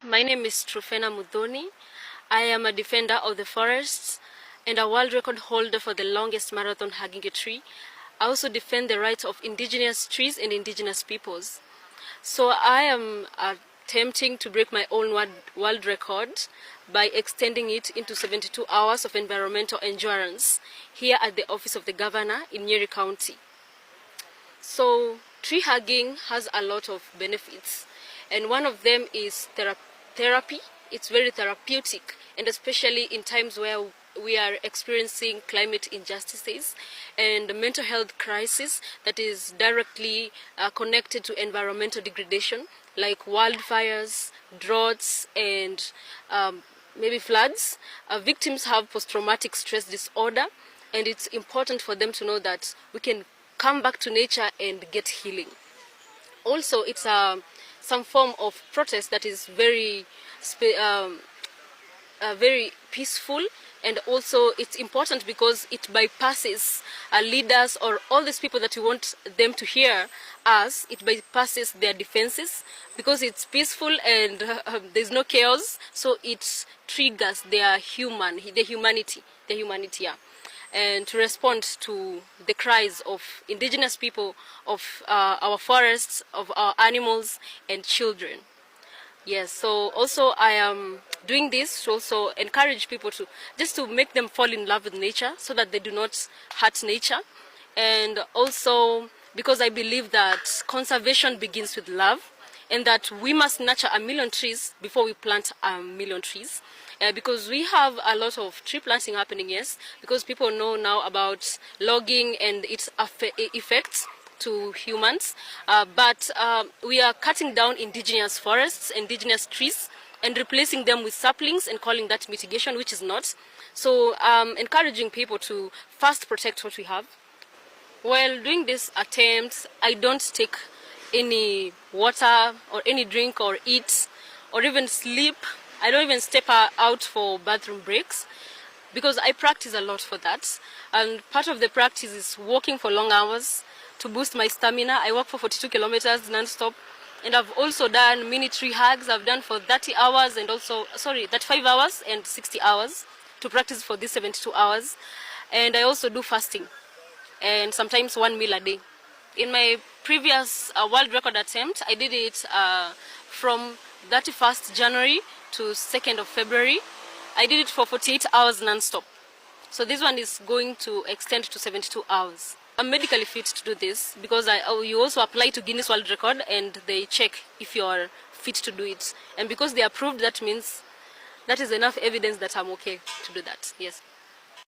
My name is Truphena Muthoni. I am a defender of the forests and a world record holder for the longest marathon hugging a tree. I also defend the rights of indigenous trees and indigenous peoples. So I am attempting to break my own world record by extending it into 72 hours of environmental endurance here at the office of the governor in Nyeri County. So tree hugging has a lot of benefits, and one of them is therapy. It's very therapeutic, and especially in times where we are experiencing climate injustices and mental health crisis that is directly connected to environmental degradation, like wildfires, droughts, and maybe floods. Victims have post-traumatic stress disorder, and it's important for them to know that we can come back to nature and get healing. Also, it's some form of protest that is very peaceful, and also it's important because it bypasses leaders or all these people that we want them to hear us. It bypasses their defenses because it's peaceful and there's no chaos, so it triggers their humanity. Yeah. And to respond to the cries of indigenous people, of our forests, of our animals and children. Yes, so also I am doing this to also encourage people to make them fall in love with nature so that they do not hurt nature. And also because I believe that conservation begins with love, and that we must nurture 1,000,000 trees before we plant 1,000,000 trees. Because we have a lot of tree planting happening, yes, because people know now about logging and its effects to humans, but we are cutting down indigenous forests, indigenous trees, and replacing them with saplings and calling that mitigation, which is not. So encouraging people to first protect what we have. While doing this attempt, I don't take any water or any drink or eat or even sleep. I don't even step out for bathroom breaks because I practice a lot for that. And part of the practice is walking for long hours to boost my stamina. I walk for 42 kilometers non-stop. And I've also done mini tree hugs. I've done for 30 hours and also, 35 hours and 60 hours to practice for these 72 hours. And I also do fasting and sometimes 1 meal a day. In my previous world record attempt, I did it from 31st January to 2nd of February. I did it for 48 hours non-stop. So this one is going to extend to 72 hours. I'm medically fit to do this because you also apply to Guinness World Record and they check if you are fit to do it. And because they approved, that means that is enough evidence that I'm okay to do that, yes.